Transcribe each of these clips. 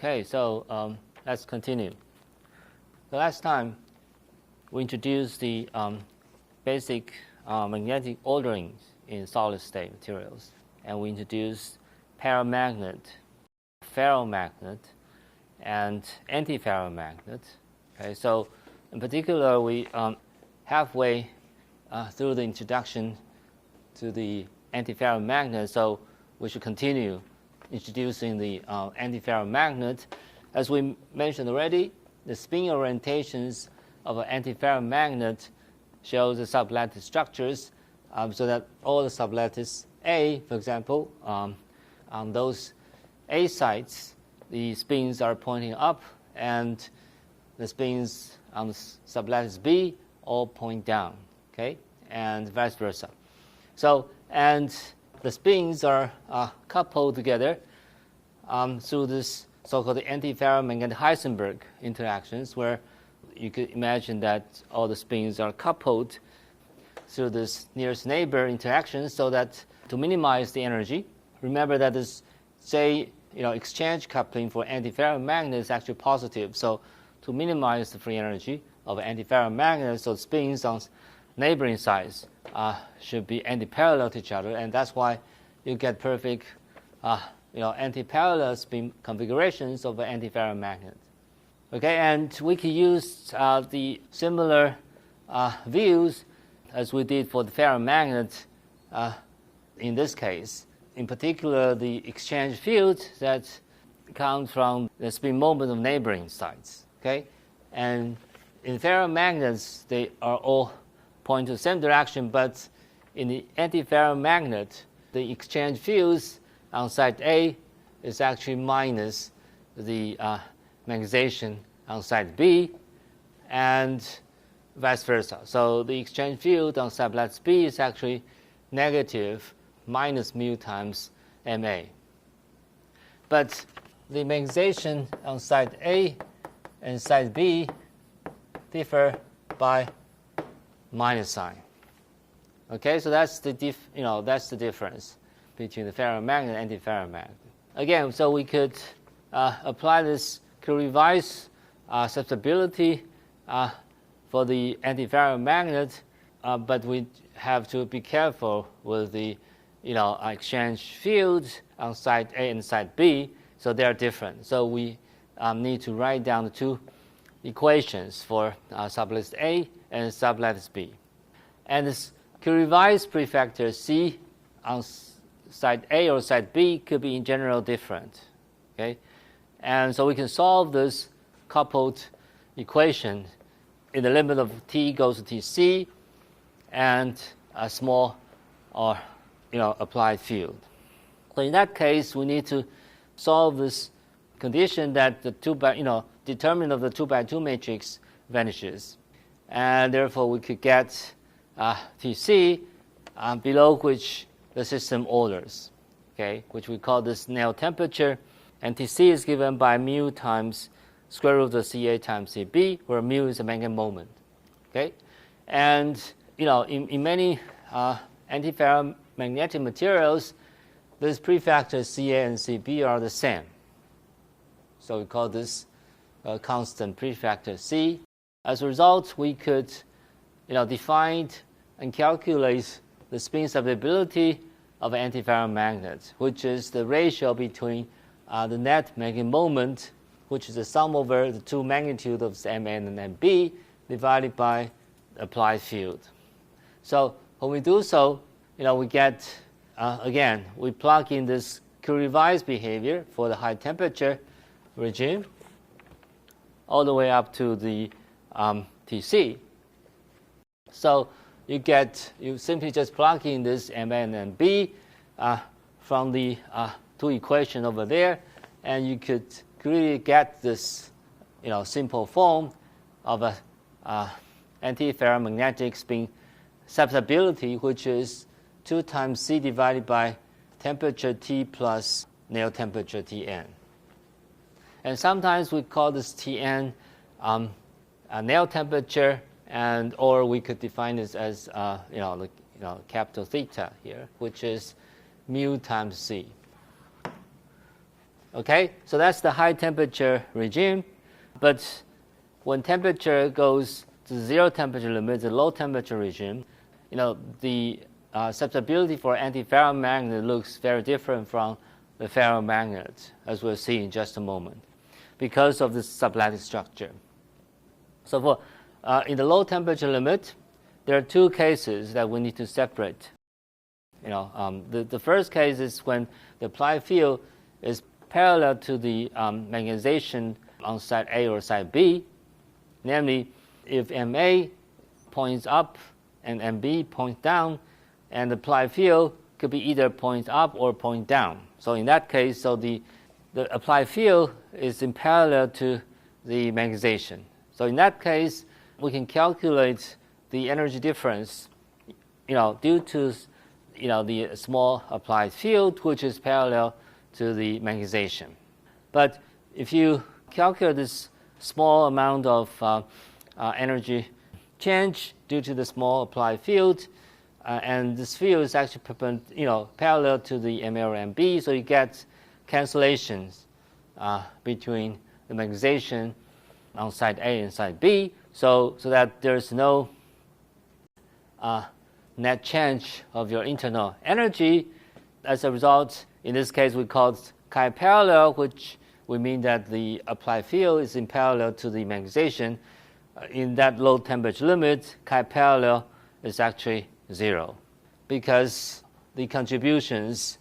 Okay, so let's continue. The last time we introduced the basic magnetic ordering in solid-state materials, and we introduced paramagnet, ferromagnet, and antiferromagnet. Okay, so in particular, we halfway through the introduction to the antiferromagnet, so we should continue introducing the antiferromagnet. As we mentioned already, the spin orientations of an antiferromagnet show the sublattice structures, so that all the sublattice A, for example, on those A sites, the spins are pointing up, and the spins on the sublattice B all point down, okay, and vice versa. So, and the spins are coupled together through this so-called antiferromagnetic Heisenberg interactions, where you could imagine that all the spins are coupled through this nearest neighbor interaction, so that to minimize the energy, remember that this, say, exchange coupling for antiferromagnet is actually positive. So to minimize the free energy of antiferromagnet, so spins on neighboring sides should be antiparallel to each other, and that's why you get perfect antiparallel spin configurations of an antiferromagnet. Okay, and we can use the similar views as we did for the ferromagnet in this case. In particular, the exchange field that comes from the spin moment of neighboring sides. Okay, and in ferromagnets, they are all point to the same direction, but in the antiferromagnet, the exchange fields on side A is actually minus the magnetization on side B, and vice versa. So the exchange field on sublattice B is actually negative minus mu times Ma. But the magnetization on side A and side B differ by minus sign. Okay, so that's the that's the difference between the ferromagnet and antiferromagnet. Again, so we could apply this, could revise susceptibility for the antiferromagnet, but we have to be careful with the exchange fields on side A and side B, so they are different. So we need to write down the two equations for sublattice A and sublattice B. And this revised prefactor C on side A or side B could be in general different. Okay, and so we can solve this coupled equation in the limit of t goes to Tc and a small or applied field. So in that case, we need to solve this condition that the determinant of the 2x2 matrix vanishes, and therefore we could get Tc below which the system orders, okay, which we call this Snell temperature, and Tc is given by mu times square root of Ca times Cb, where mu is a magnetic moment, okay, and in many antiferromagnetic materials, these prefactors Ca and Cb are the same, so we call this constant prefactor C. As a result, we could define and calculate the spin susceptibility of an antiferromagnet, which is the ratio between the net magnetic moment, which is the sum over the two magnitudes of Mn and Mb, divided by the applied field. So when we do so, we get, again, we plug in this revised behavior for the high temperature regime all the way up to the Tc. So you simply just plug in this Mn and Mb from the two equations over there, and you could really get this simple form of a antiferromagnetic spin susceptibility, which is 2 times C divided by temperature T plus Néel temperature Tn. And sometimes we call this Tn a Néel temperature, and or we could define this as capital theta here, which is mu times C. Okay, so that's the high temperature regime. But when temperature goes to zero temperature limit, the low temperature regime, the susceptibility for antiferromagnet looks very different from the ferromagnet, as we'll see in just a moment, because of this sublattice structure. So for in the low temperature limit, there are two cases that we need to separate. The first case is when the applied field is parallel to the magnetization on side A or side B, namely if MA points up and MB points down, and the applied field could be either point up or point down. So in that case, the applied field is in parallel to the magnetization. So in that case, we can calculate the energy difference, due to the small applied field, which is parallel to the magnetization. But if you calculate this small amount of energy change due to the small applied field, and this field is actually parallel to the MA or MB, so you get cancellations between the magnetization on side A and side B, so that there's no net change of your internal energy. As a result, in this case, we call it chi parallel, which we mean that the applied field is in parallel to the magnetization. In that low temperature limit, chi parallel is actually zero, because the contributions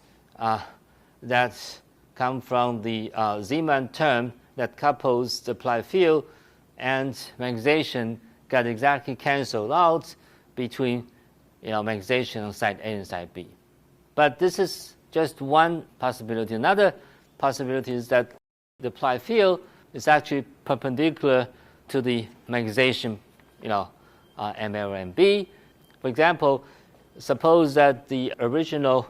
that come from the Zeeman term that couples the applied field and magnetization got exactly canceled out between magnetization on side A and side B. But this is just one possibility. Another possibility is that the applied field is actually perpendicular to the magnetization, MA or MB. For example, suppose that the original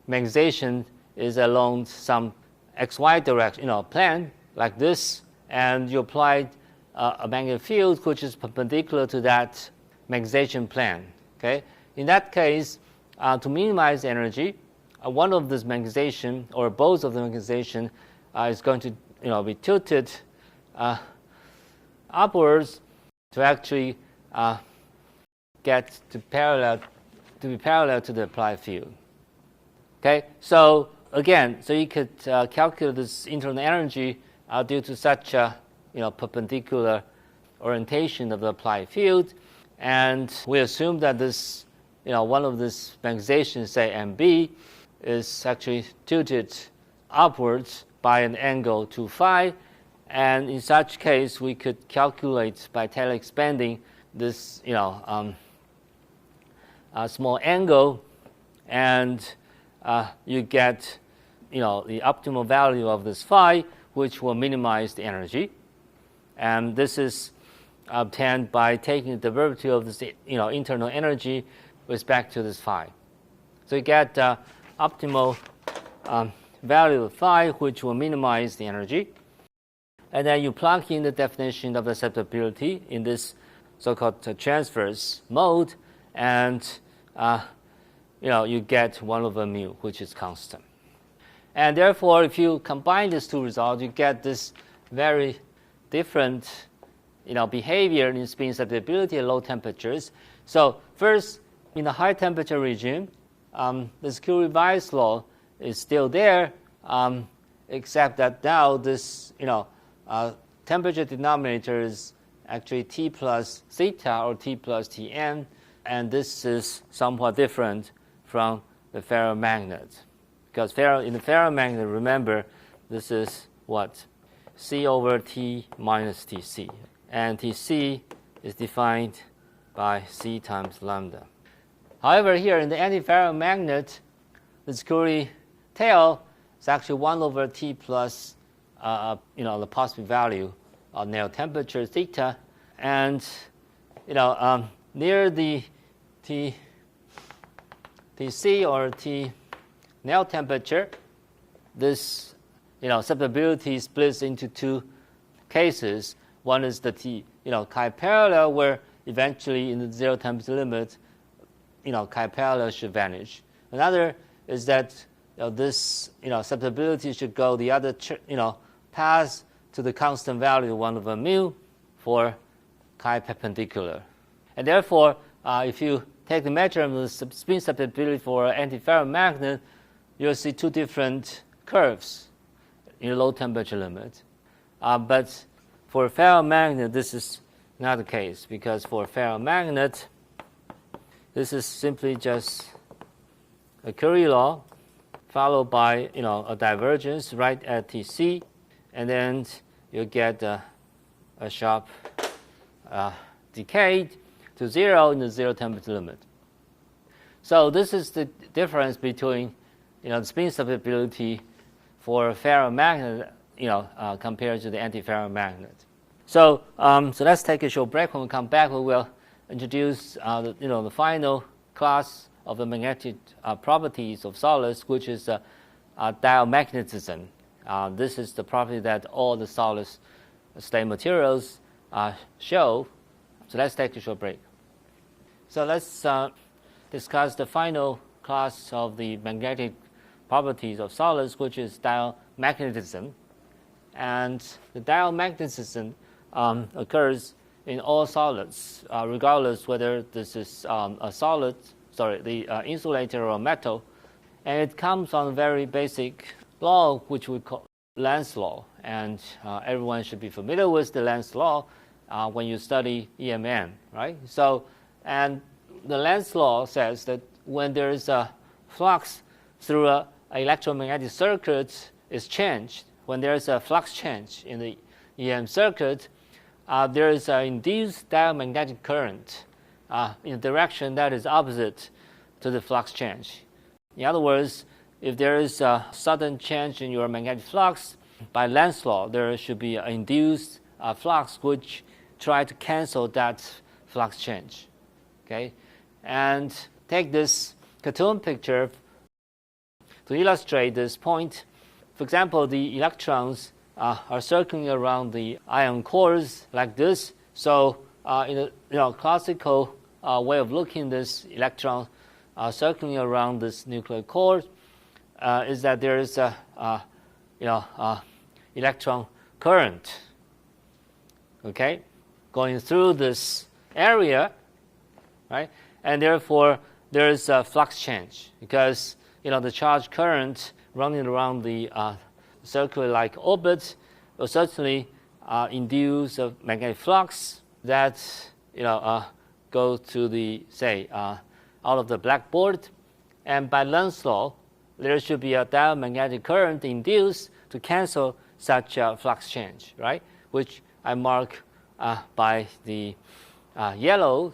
magnetization is along some XY direction, plane like this, and you applied a magnetic field which is perpendicular to that magnetization plane. Okay, in that case, to minimize energy, one of this magnetization or both of the magnetization is going to be tilted upwards to actually get to be parallel to the applied field. Okay, so again, you could calculate this internal energy due to such a perpendicular orientation of the applied field, and we assume that this one of this magnetization, say MB, is actually tilted upwards by an angle 2 phi, and in such case we could calculate by Taylor expanding this small angle, and you get the optimal value of this phi, which will minimize the energy, and this is obtained by taking the derivative of this internal energy with respect to this phi. So you get optimal value of phi, which will minimize the energy, and then you plug in the definition of the susceptibility in this so-called transverse mode, and you get 1 over mu, which is constant. And therefore, if you combine these two results, you get this very different behavior in spin susceptibility at low temperatures. So first, in the high temperature regime, this Curie-Weiss law is still there, except that now this temperature denominator is actually T plus theta or T plus Tn, and this is somewhat different from the ferromagnet, because in the ferromagnet, remember, this is what? C over T minus Tc, and Tc is defined by C times lambda. However, here in the antiferromagnet, this Curie tail is actually 1 over T plus the positive value of nail temperature theta, and near the Tc or T nail temperature, this susceptibility splits into two cases. One is the chi parallel, where eventually in the zero temperature limit, chi parallel should vanish. Another is that this susceptibility should go the other path to the constant value 1 over mu for chi perpendicular. And therefore, if you take the measurement of the spin susceptibility for antiferromagnet, you'll see 2 different curves in the low temperature limit. But for ferromagnet, this is not the case, because for ferromagnet, this is simply just a Curie law followed by a divergence right at Tc, and then you get a sharp decay to 0 in the 0 temperature limit. So this is the difference between the spin susceptibility for ferromagnet compared to the antiferromagnet. So let's take a short break. When we come back, we will introduce the final class of the magnetic properties of solids, which is diamagnetism. This is the property that all the solid state materials show. So let's take a short break. So let's discuss the final class of the magnetic properties of solids, which is diamagnetism. And the diamagnetism occurs in all solids, regardless whether this is the insulator or metal. And it comes on a very basic law, which we call Lenz's law. And everyone should be familiar with the Lenz's law when you study EMN, right? So, and the Lenz's law says that when there is a flux through an electromagnetic circuit is changed, when there is a flux change in the EM circuit, there is an induced diamagnetic current in a direction that is opposite to the flux change. In other words, if there is a sudden change in your magnetic flux, by Lenz's law, there should be an induced flux which try to cancel that flux change. Okay, and take this cartoon picture to illustrate this point. For example, the electrons are circling around the ion cores like this. So in a classical way of looking at this electron circling around this nuclear core is that there is a electron current, okay, going through this area, right? And therefore there is a flux change because the charge current running around the circular-like orbit will certainly induce a magnetic flux that go to the out of the blackboard, and by Lenz's law, there should be a diamagnetic current induced to cancel such a flux change, right? Which I mark by the yellow,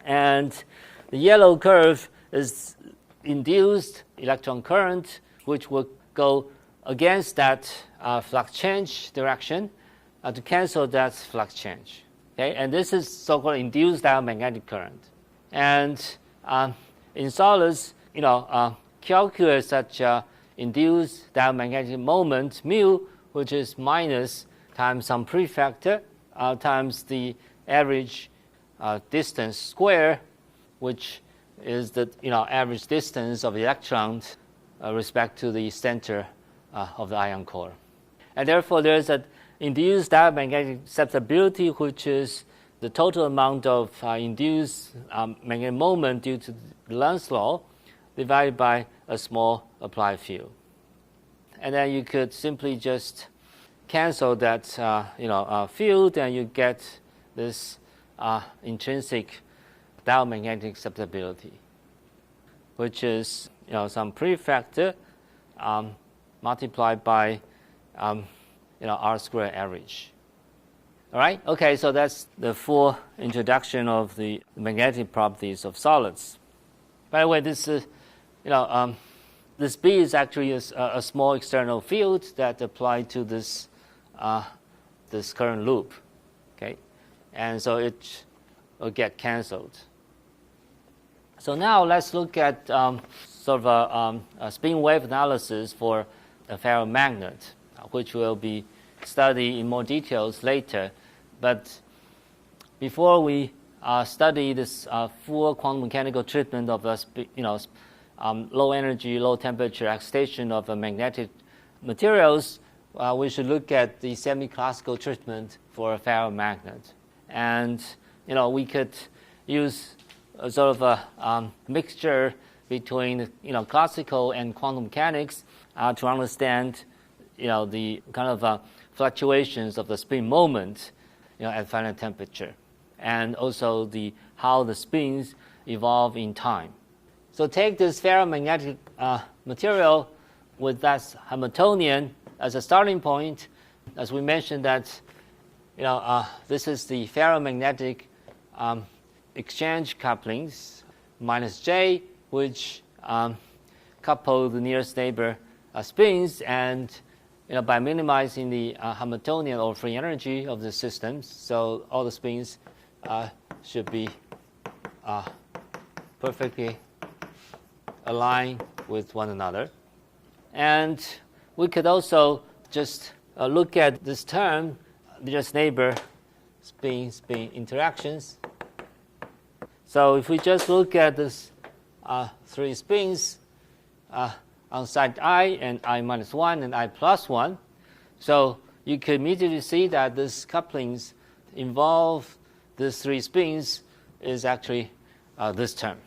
and the yellow curve is induced electron current, which will go against that flux change direction to cancel that flux change. Okay, and this is so-called induced diamagnetic current. And in solids, calculate such induced diamagnetic moment mu, which is minus times some prefactor times the average distance square, which is the average distance of the electrons respect to the center of the ion core. And therefore, there is an induced diamagnetic susceptibility, which is the total amount of induced magnetic moment due to the Lenz's law divided by a small applied field. And then you could simply just cancel that field, and you get this intrinsic diamagnetic susceptibility, which is some prefactor multiplied by R squared average. All right. Okay. So that's the full introduction of the magnetic properties of solids. By the way, this this B is actually a small external field that applied to this this current loop. Okay, and so it will get cancelled. So now let's look at sort of a spin wave analysis for a ferromagnet, which will be studied in more details later. But before we study this full quantum mechanical treatment of a low energy, low temperature excitation of magnetic materials, we should look at the semi-classical treatment for a ferromagnet. And we could use a sort of a mixture between classical and quantum mechanics to understand the kind of fluctuations of the spin moment at finite temperature, and also how the spins evolve in time. So take this ferromagnetic material with that Hamiltonian as a starting point. As we mentioned that this is the ferromagnetic exchange couplings minus J, which couple the nearest neighbor spins, and by minimizing the Hamiltonian or free energy of the systems, so all the spins should be perfectly aligned with one another. And we could also just look at this term, nearest neighbor spin interactions. So if we just look at this three spins on side I, and I minus 1 and I plus 1, so you can immediately see that these couplings involve these three spins is actually this term.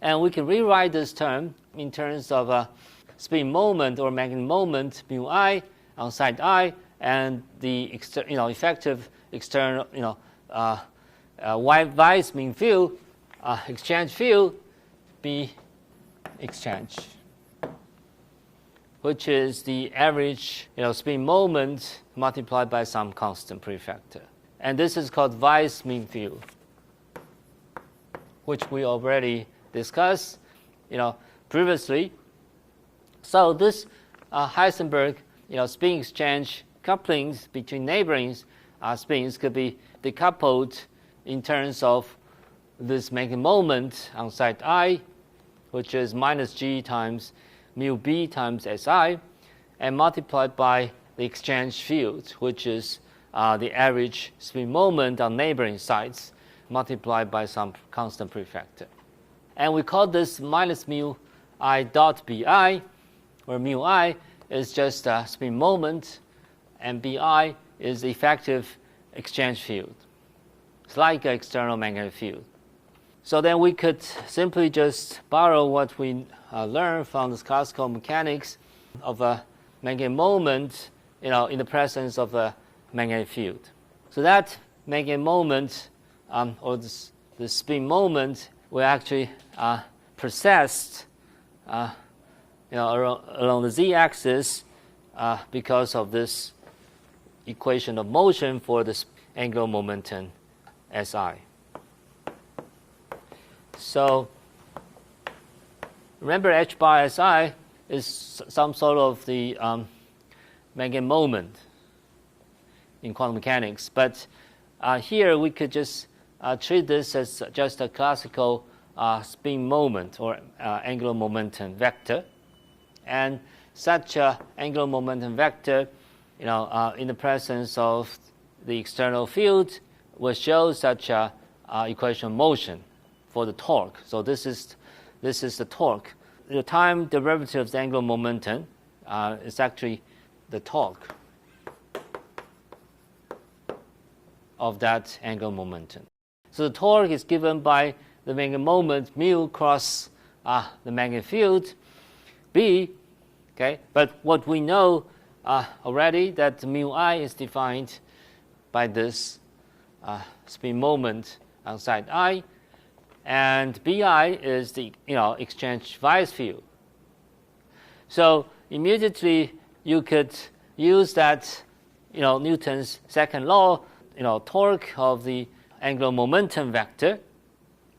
And we can rewrite this term in terms of a spin moment or magnetic moment mu I on side I, and the effective external Weiss mean field, exchange field, B exchange, which is the average spin moment multiplied by some constant prefactor. And this is called Weiss mean field, which we already discussed previously. So this Heisenberg spin exchange couplings between neighboring spins could be decoupled in terms of this magnetic moment on side I, which is minus G times mu B times SI, and multiplied by the exchange field, which is the average spin moment on neighboring sides multiplied by some constant prefactor. And we call this minus mu I dot BI, where mu I is just a spin moment and BI is the effective exchange field. It's like an external magnetic field. So then we could simply just borrow what we learned from this classical mechanics of a magnetic moment in the presence of a magnetic field. So that magnetic moment or the spin moment will actually precessed along the z-axis because of this equation of motion for this angular momentum SI. So remember, h bar SI is some sort of the magnetic moment in quantum mechanics, but here we could just treat this as just a classical spin moment or angular momentum vector, and such a angular momentum vector, in the presence of the external field, will show such a equation of motion for the torque. So this is the torque. The time derivative of the angular momentum is actually the torque of that angular momentum. So the torque is given by the magnetic moment mu cross the magnetic field B. Okay, but what we know already that mu I is defined by this spin moment on side I, and BI is the exchange Weiss field. So immediately you could use that Newton's second law, torque of the angular momentum vector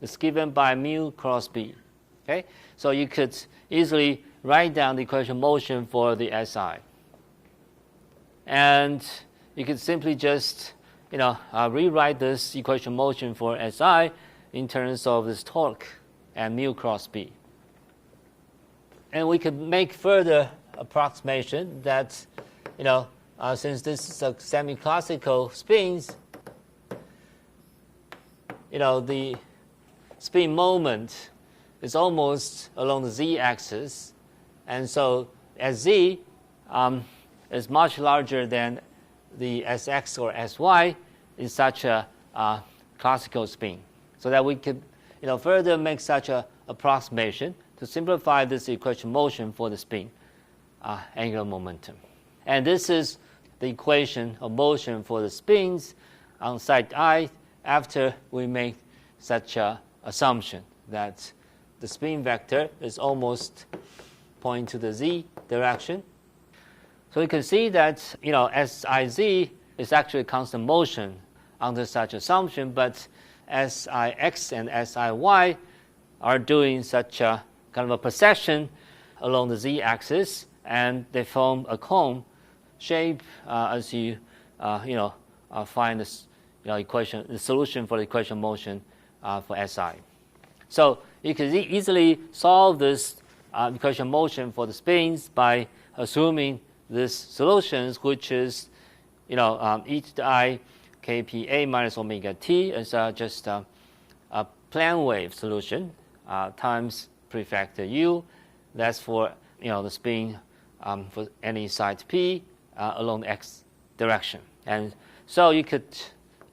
is given by mu cross B. Okay, so you could easily write down the equation of motion for the SI, and you could simply just rewrite this equation of motion for SI in terms of this torque and mu cross B. And we could make further approximation that since this is a semi-classical spins, the spin moment is almost along the z-axis, and so Sz is much larger than the Sx or Sy in such a classical spin, so that we could further make such a approximation to simplify this equation motion for the spin angular momentum. And this is the equation of motion for the spins on site I after we make such an assumption that the spin vector is almost pointing to the z direction. So you can see that Siz is actually constant motion under such assumption, but Six and Siy are doing such a kind of a precession along the z-axis, and they form a cone shape as you find this equation, the solution for the equation motion for Si. So you can easily solve this equation motion for the spins by assuming this solutions, which is e to the I kPa minus omega t is just a plane wave solution times prefactor u. That's for the spin for any site p along the x direction. And so you could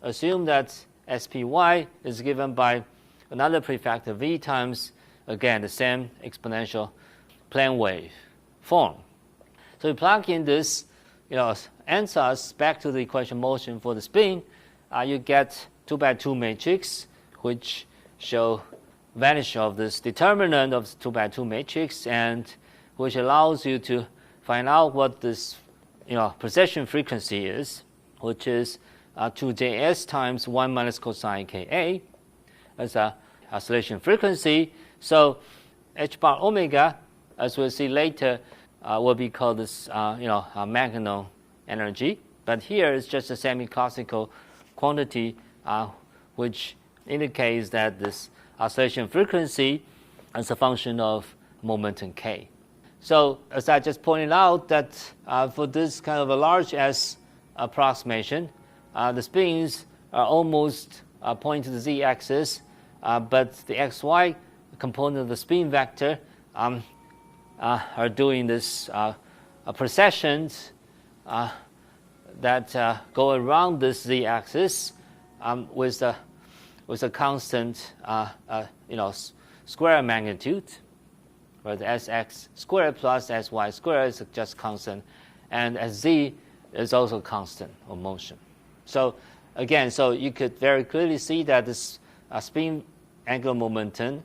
assume that SPY is given by another prefactor v times, again, the same exponential plane wave form. So you plug in this, answers back to the equation motion for the spin, you get 2x2 matrix, which show vanish of this determinant of the 2x2 matrix, and which allows you to find out what this precession frequency is, which is 2js times 1 minus cosine Ka as a oscillation frequency. So h bar omega, as we'll see later, will be called this Maginot energy. But here it's just a semi-classical quantity which indicates that this oscillation frequency is a function of momentum k. So as I just pointed out, that for this kind of a large S approximation, the spins are almost pointing to the z-axis, but the xy component of the spin vector are doing this precessions that go around this z-axis with a constant square magnitude, where the Sx squared plus Sy squared is just constant, and Sz is also constant of motion. So again, so you could very clearly see that this spin angular momentum,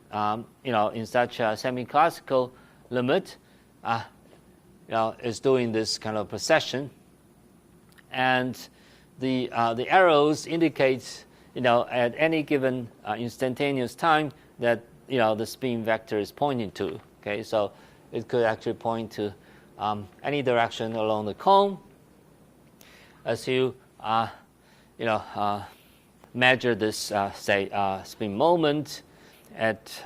in such a semi-classical limit, is doing this kind of precession, and the arrows indicate, at any given instantaneous time that the spin vector is pointing to. Okay, so it could actually point to any direction along the cone as you measure this spin moment at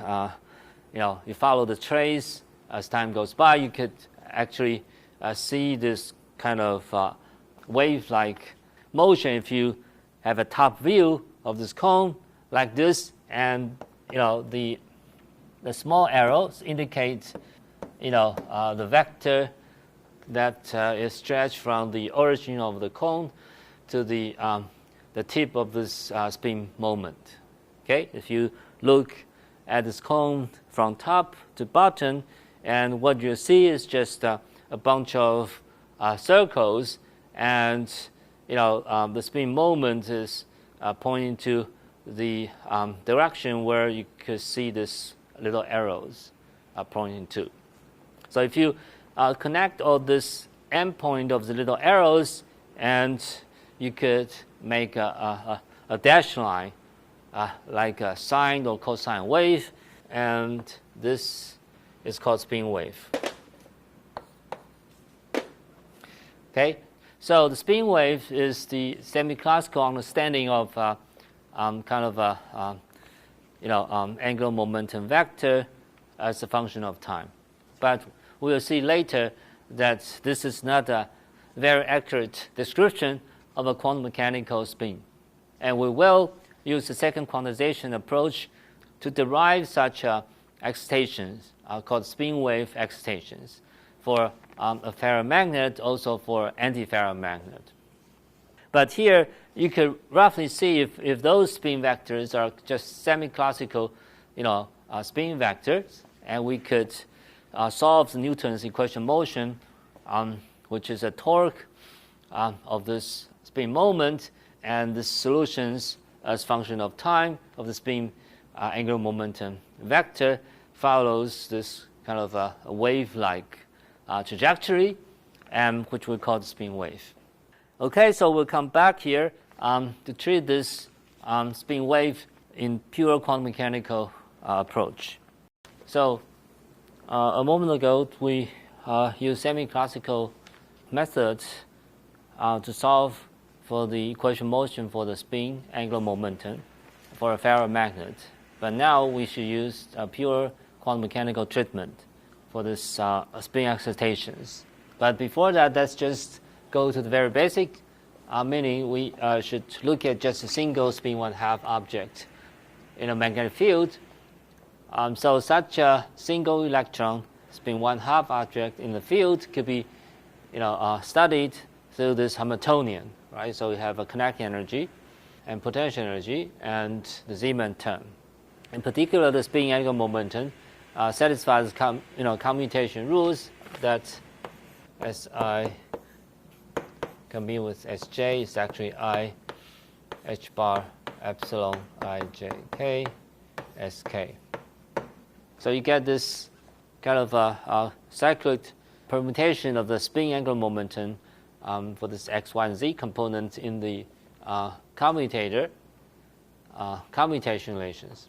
you follow the trace as time goes by. You could actually see this kind of wave-like motion if you have a top view of this cone like this, and the small arrows indicate the vector that is stretched from the origin of the cone to the tip of this spin moment. Okay, if you look at this cone from top to bottom, and what you see is just a bunch of circles, and the spin moment is pointing to the direction where you could see this little arrows pointing to. So if you connect all this endpoint of the little arrows, and you could make a dashed line like a sine or cosine wave, and this is called spin wave. Okay, so the spin wave is the semi-classical understanding of kind of a angular momentum vector as a function of time. But we will see later that this is not a very accurate description of a quantum mechanical spin. And we will use the second quantization approach to derive such a excitations called spin wave excitations for a ferromagnet, also for antiferromagnet. But here you could roughly see if those spin vectors are just semi-classical, spin vectors, and we could solve the Newton's equation of motion, which is a torque of this spin moment, and the solutions as function of time of the spin angular momentum vector follows this kind of a wave-like trajectory, and which we call the spin wave. Okay, so we'll come back here to treat this spin wave in pure quantum mechanical approach. So a moment ago, we used semi-classical methods to solve for the equation motion for the spin angular momentum for a ferromagnet. But now we should use a pure quantum mechanical treatment for this spin excitations. But before that, let's just go to the very basic, meaning we should look at just a single spin 1/2 object in a magnetic field. So such a single electron spin 1/2 object in the field could be, studied through this Hamiltonian, right? So we have a kinetic energy and potential energy and the Zeeman term. In particular, the spin angular momentum satisfies commutation rules that Si combined with Sj is actually I h bar epsilon ijk sk. So you get this kind of a cyclic permutation of the spin angular momentum for this x, y, and z component in the commutator commutation relations.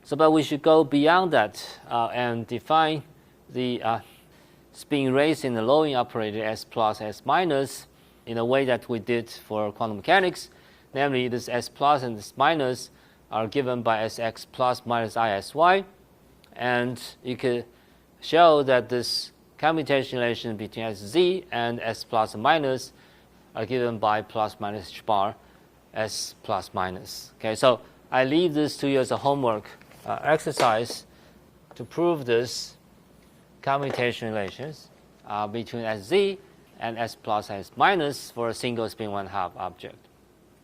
So, but we should go beyond that and define the spin raised in the lowering operator s plus, s minus in a way that we did for quantum mechanics. Namely, this s plus and s minus are given by sx plus minus isy. And you could show that this commutation relation between sz and s plus and minus are given by plus minus h bar s plus minus. Okay, so I leave this to you as a homework exercise to prove this commutation relations between sz and s plus s minus for a single spin 1/2 object.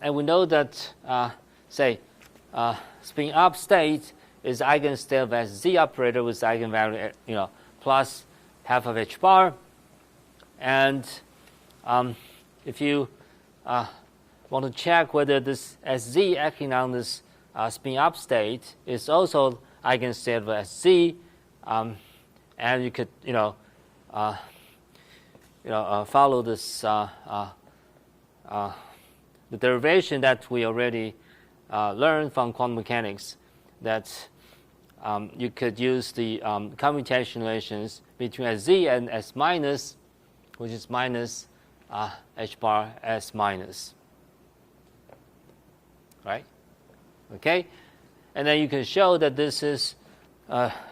And we know that, spin up state is eigenstate of sz operator with eigenvalue, plus half of h bar. And if you want to check whether this sz acting on this spin up state is also eigenstate of sz, and you could, follow this the derivation that we already learned from quantum mechanics, that you could use the commutation relations between sz and s minus, which is minus h bar s minus, right? Okay, and then you can show that this is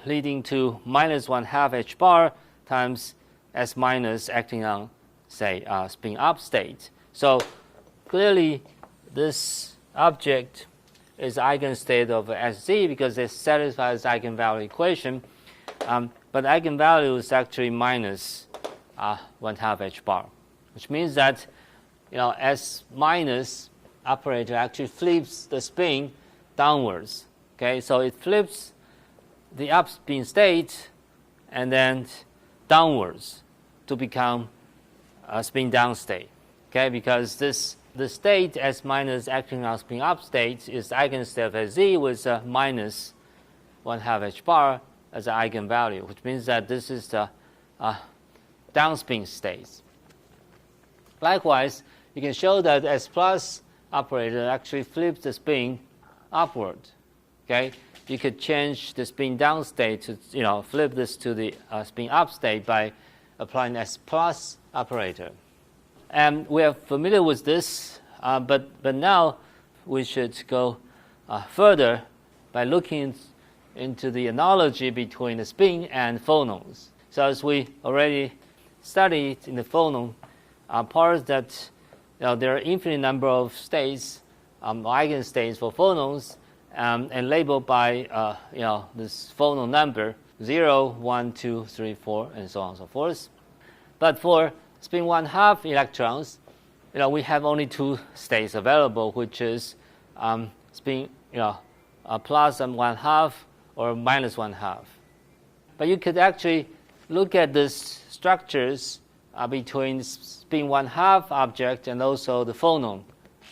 leading to minus 1/2 h bar times s minus acting on, spin up state. So clearly, this object is eigenstate of sz because it satisfies the eigenvalue equation, but eigenvalue is actually minus 1/2 h bar, which means that s minus operator actually flips the spin downwards. Okay, so it flips the up spin state and then downwards to become a spin down state. Okay, because the state s minus acting on spin up state is eigenstate of sz with minus 1/2 h bar as an eigenvalue, which means that this is the downspin state. Likewise, you can show that s plus operator actually flips the spin upward. Okay, you could change the spin down state to flip this to the spin up state by applying s plus operator. And we are familiar with this, but now we should go further by looking into the analogy between the spin and phonons. So as we already studied in the phonon part, that there are infinite number of states, eigenstates for phonons, and labeled by this phonon number 0, 1, 2, 3, 4, and so on and so forth. But for spin 1/2 electrons, we have only two states available, which is spin plus 1/2 or minus 1/2. But you could actually look at these structures between spin 1/2 object and also the phonon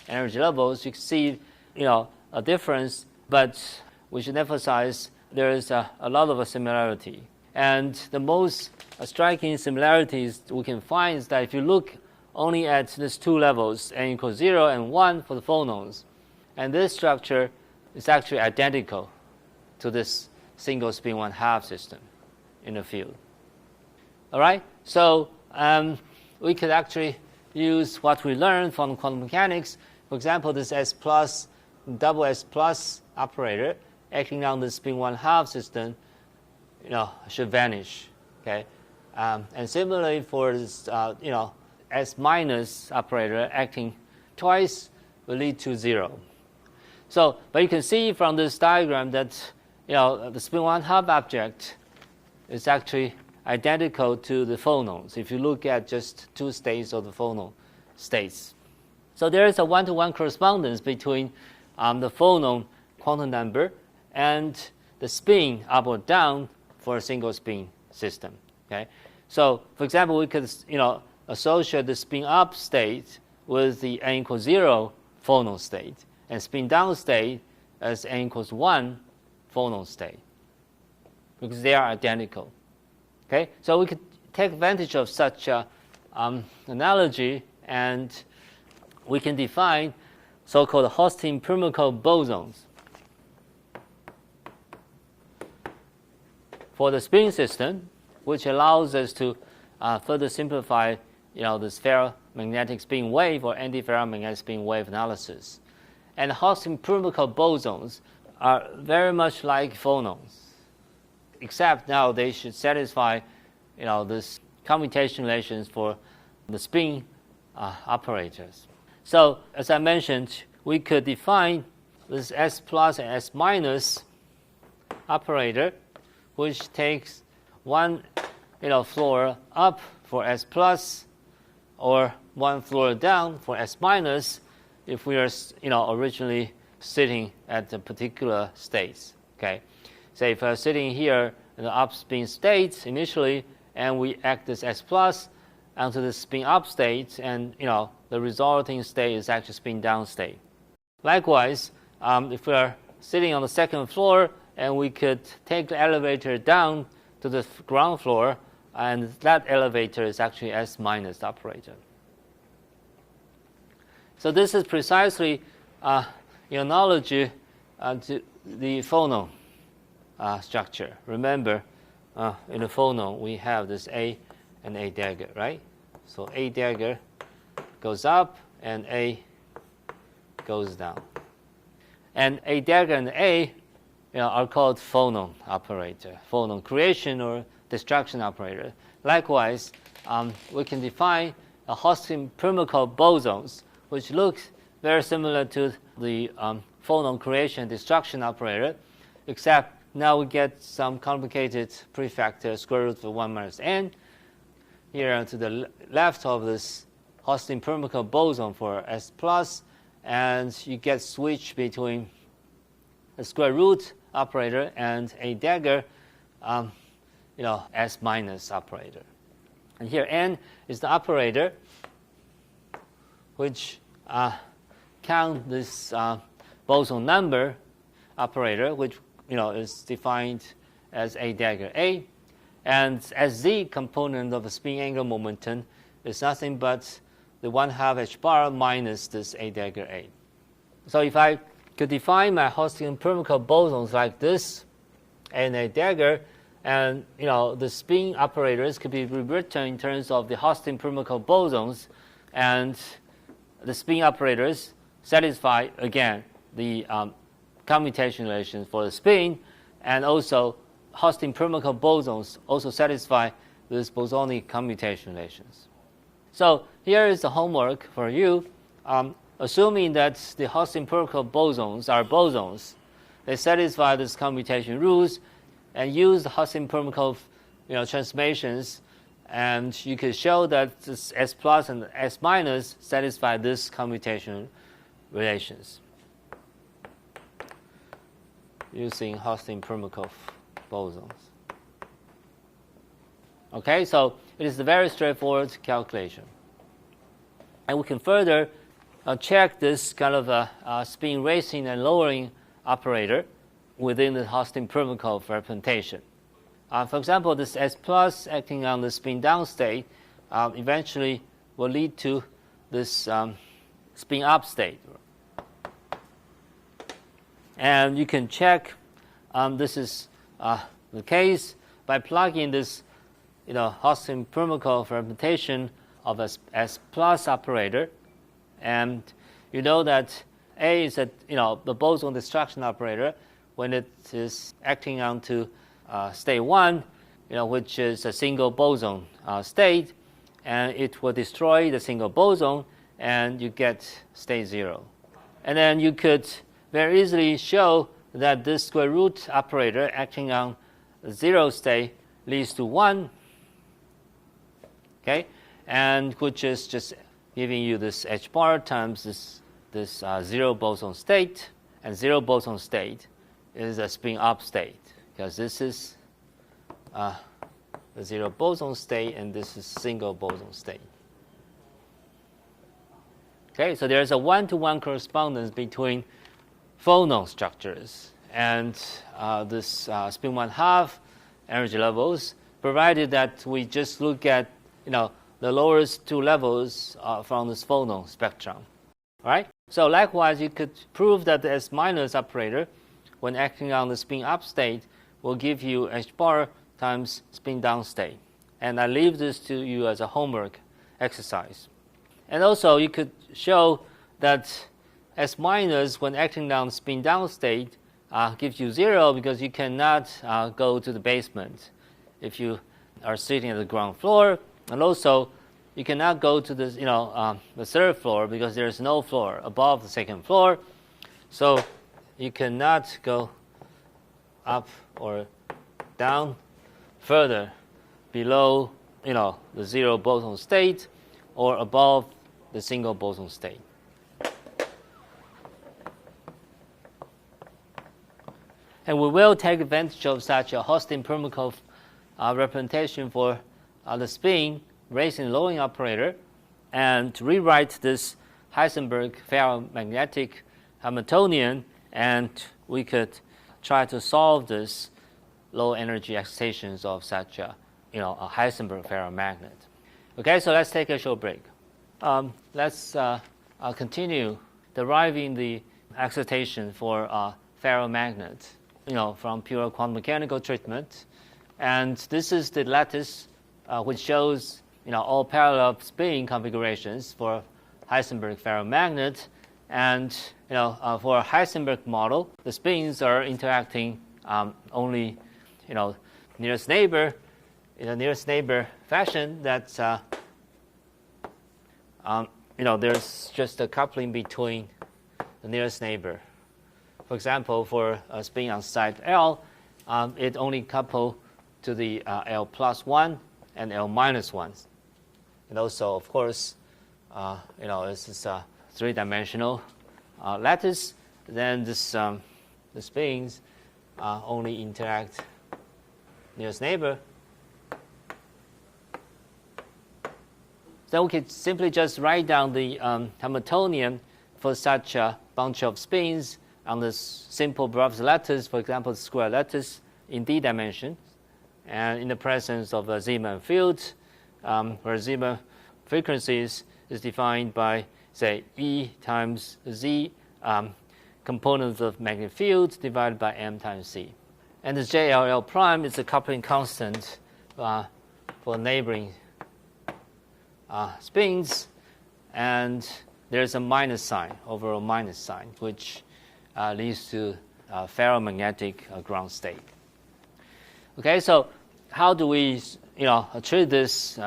energy levels. You can see a difference, but we should emphasize there is a lot of a similarity. And the most striking similarities we can find is that if you look only at these two levels, n equals 0 and 1 for the phonons, and this structure is actually identical to this single spin 1/2 system in the field. All right, so we could actually use what we learned from quantum mechanics. For example, this S plus, double S plus operator acting on the spin 1/2 system, should vanish. Okay, and similarly for this, S minus operator acting twice will lead to 0. So, but you can see from this diagram that the spin 1/2 object is actually identical to the phonons if you look at just two states of the phonon states. So there is a one-to-one correspondence between the phonon quantum number and the spin up or down for a single spin system. Okay, so for example, we could associate the spin up state with the n equals 0 phonon state, and spin down state as n equals 1 phonon state, because they are identical. Okay, so we could take advantage of such analogy, and we can define so-called Hosstein-Purmakov bosons for the spin system, which allows us to further simplify this ferromagnetic spin wave or antiferromagnetic spin wave analysis. And Hosstein-Purmakov bosons are very much like phonons, except now they should satisfy this commutation relations for the spin operators. So as I mentioned, we could define this S plus and S minus operator, which takes one floor up for S plus or one floor down for S minus if we are originally sitting at the particular states. Okay, say if we're sitting here in the up spin state initially, and we act as S plus onto the spin up state, and the resulting state is actually spin down state. Likewise, if we are sitting on the second floor, and we could take the elevator down to the ground floor, and that elevator is actually S minus operator. So this is precisely analogy to the phonon structure. Remember, in the phonon we have this A and A dagger, right? So A dagger goes up and A goes down. And A dagger and A are called phonon operator, phonon creation or destruction operator. Likewise, we can define a Hosstein-Purmakov bosons, which looks very similar to the phonon creation destruction operator, except now we get some complicated prefactor square root of 1 minus n here to the left of this Hosstein-Purmakov boson for S plus, and you get switch between the square root operator and a dagger, S minus operator. And here n is the operator which count this boson number operator, which is defined as A dagger A, and SZ component of the spin angular momentum is nothing but the 1/2 h bar minus this A dagger A. So if I could define my Hosstein-Purmakov bosons like this, and A dagger, and the spin operators could be rewritten in terms of the Hosstein-Purmakov bosons, and the spin operators satisfy again the commutation relations for the spin, and also Hosstein-Purmakov bosons also satisfy these bosonic commutation relations. So here is the homework for you. Assuming that the Hosstein-Purmakov bosons are bosons, they satisfy this commutation rules and use the Hawking-Permakov transformations, and you could show that this S plus and S minus satisfy this commutation relations using Hawking-Permakov bosons. Okay, so it is a very straightforward calculation. And we can further check this kind of a spin raising and lowering operator within the Hawking-Permakov representation. For example, this S plus acting on the spin down state eventually will lead to this spin up state. And you can check this is the case by plugging this Hawking-Permakov representation of a S plus operator, and you know that A is the boson destruction operator when it is acting onto state 1, which is a single boson state, and it will destroy the single boson, and you get state 0. And then you could very easily show that this square root operator acting on 0 state leads to 1, okay, and which is just giving you this H bar times this 0 boson state, and 0 boson state is a spin up state, because this is the 0 boson state, and this is single boson state. Okay, so there's a one-to-one correspondence between phonon structures and this spin 1/2 energy levels, provided that we just look at the lowest two levels from this phonon spectrum. All right. So likewise, you could prove that the S minus operator, when acting on the spin up state, will give you H bar times spin down state. And I leave this to you as a homework exercise. And also, you could show that S minus, when acting on spin down state, gives you 0 because you cannot go to the basement if you are sitting at the ground floor. And also, you cannot go to the the third floor because there is no floor above the second floor. So you cannot go up or down further below the 0 boson state or above the single boson state. And we will take advantage of such a Hawking-Permakov representation for the spin raising and lowering operator, and rewrite this Heisenberg ferromagnetic Hamiltonian, and we could try to solve this low energy excitations of such a a Heisenberg ferromagnet. Okay, so let's take a short break. Let's continue deriving the excitation for ferromagnet from pure quantum mechanical treatment, and this is the lattice which shows all parallel spin configurations for Heisenberg ferromagnet, and for a Heisenberg model, the spins are interacting only nearest neighbor in a nearest neighbor fashion. That's there's just a coupling between the nearest neighbor. For example, for a spin on site L, it only couple to the L plus 1 and L minus 1. And also, of course, this is a three-dimensional lattice. Then this the spins only interact nearest neighbor. Then we can simply just write down the Hamiltonian for such a bunch of spins on this simple Brov's lattice, for example, the square lattice in d dimensions, and in the presence of a Zeeman field, where Zeeman frequencies is defined by, say, E times Z components of magnetic field divided by M times C. And the JLL prime is the coupling constant for neighboring spins, and there's a minus sign, overall minus sign, which leads to ferromagnetic ground state. Okay, so how do we treat this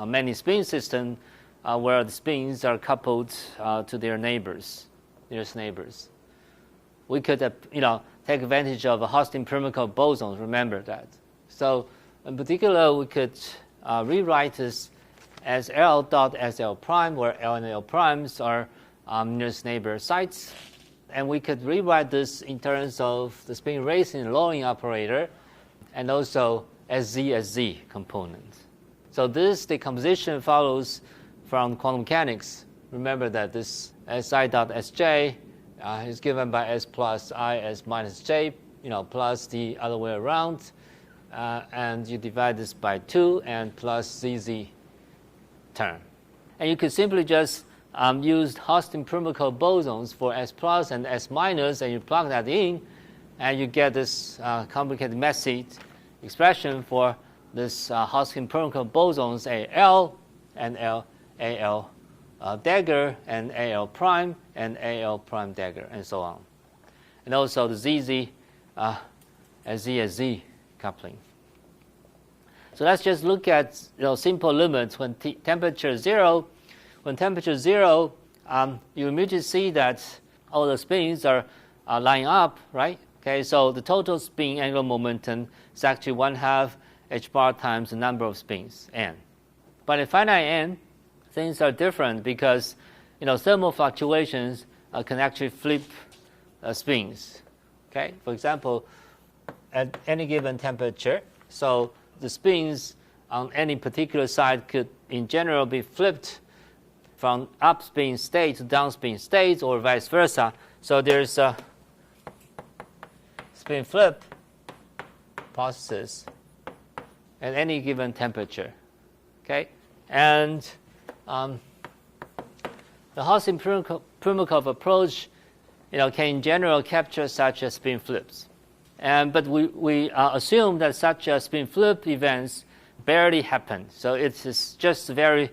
many spin system where the spins are coupled to their neighbors, nearest neighbors? We could take advantage of Haustein-Permikov bosons, remember that. So in particular, we could rewrite this as L dot SL prime, where L and L primes are nearest neighbor sites. And we could rewrite this in terms of the spin raising and lowering operator, and also SZ component. So this decomposition follows from quantum mechanics. Remember that this Si dot Sj is given by S plus I S minus J, plus the other way around. And you divide this by 2 and plus ZZ term. And you could simply just use Haustein-Permikov bosons for S plus and S minus, and you plug that in, and you get this complicated messy expression for this Haustein-Permikov bosons AL and AL dagger and AL prime and AL prime dagger, and so on. And also the ZZ SZ coupling. So let's just look at simple limits when temperature is 0. When temperature is 0, you immediately see that all the spins are lining up, right? Okay, so the total spin angular momentum is actually 1/2 h bar times the number of spins, n. But in finite n, things are different because thermal fluctuations can actually flip spins. Okay, for example, at any given temperature, so the spins on any particular side could in general be flipped from upspin state to downspin state, or vice versa. So there's a spin flip processes at any given temperature. Okay, and the Haustein-Permikov approach, can in general capture such as spin flips. But we assume that such spin flip events barely happen. So it's just a very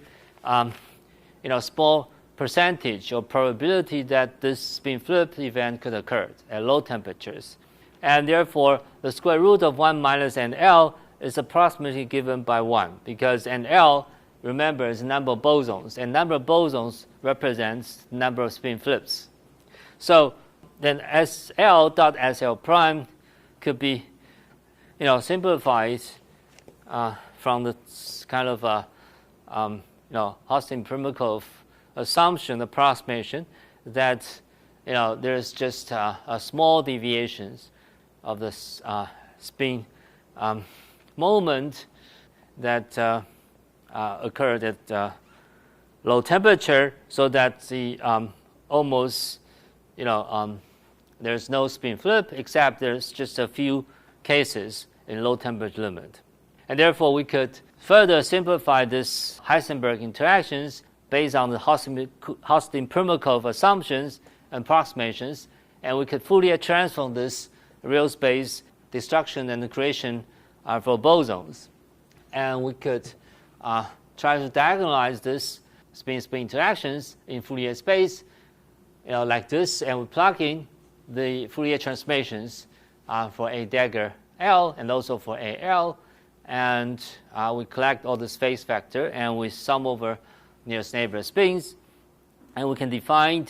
small percentage or probability that this spin flip event could occur at low temperatures. And therefore, the square root of 1 minus NL is approximately given by 1, because NL, remember, is the number of bosons, and number of bosons represents the number of spin flips. So then SL dot SL prime could be, simplified from the kind of Haustein-Permikov assumption approximation that there's just a small deviations of the spin moment that occurred at low temperature, so that the almost there's no spin flip, except there's just a few cases in low temperature limit. And therefore, we could further simplify this Heisenberg interactions based on the Haustein-Permikov assumptions and approximations, and we could Fourier transform this real space destruction and creation for bosons. And we could try to diagonalize this spin-spin interactions in Fourier space, like this, and we plug in the Fourier transformations for A dagger L and also for AL, and we collect all the space vector and we sum over nearest neighbor spins, and we can define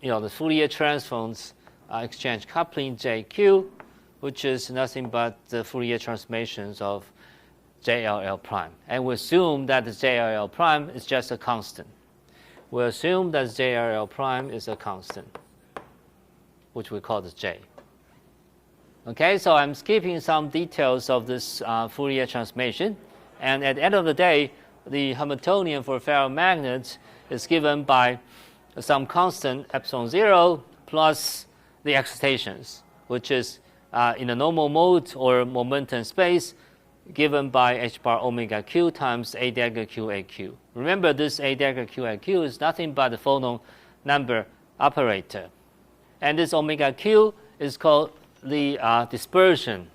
the Fourier transforms exchange coupling JQ, which is nothing but the Fourier transformations of JLL prime. And we assume that the JLL prime is just a constant. We assume that JLL prime is a constant, which we call the J. Okay, so I'm skipping some details of this Fourier transformation. And at the end of the day, the Hamiltonian for ferromagnet is given by some constant epsilon 0 plus the excitations, which is in a normal mode or momentum space given by h bar omega q times A dagger q AQ. Remember, this A dagger q AQ is nothing but the phonon number operator. And this omega q is called the dispersion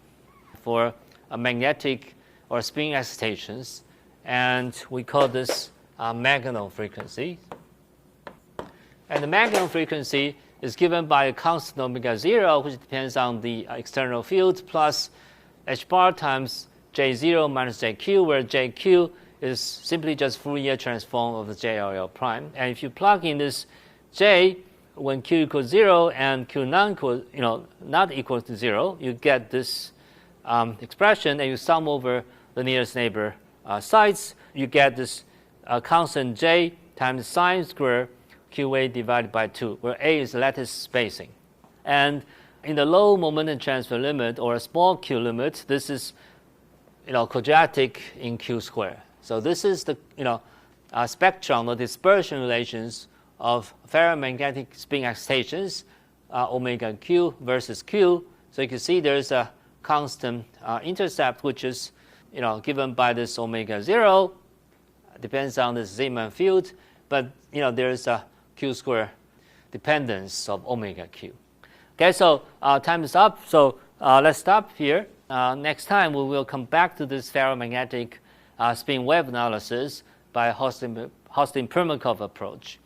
for magnetic or spin excitations, and we call this Magnum frequency. And the Magnum frequency is given by a constant omega 0, which depends on the external field, plus h bar times J0 minus JQ, where JQ is simply just Fourier transform of the JLL prime. And if you plug in this J, when Q equals 0 and Q not equal to 0, you get this expression, and you sum over the nearest neighbor sites. You get this constant J times sine square QA divided by 2, where A is lattice spacing. And in the low momentum transfer limit or a small Q limit, this is quadratic in Q square. So this is the spectrum or dispersion relations of ferromagnetic spin excitations, omega Q versus Q. So you can see there's a constant intercept, which is given by this omega 0, depends on the Zeeman field, but there's a Q square dependence of omega Q. Okay, so time is up, so let's stop here. Next time we will come back to this ferromagnetic spin wave analysis by Hostin-Permakov approach.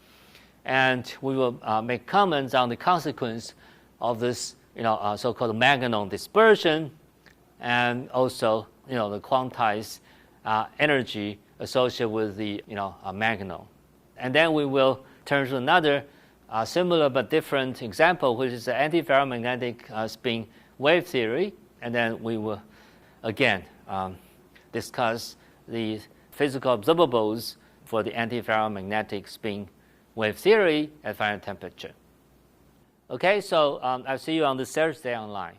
And we will make comments on the consequence of this so-called Maganon dispersion, and also the quantized energy associated with the Maganon. And then we will turn to another similar but different example, which is the antiferromagnetic spin wave theory, and then we will again discuss the physical observables for the antiferromagnetic spin wave theory at finite temperature. Okay, so I'll see you on this Thursday online.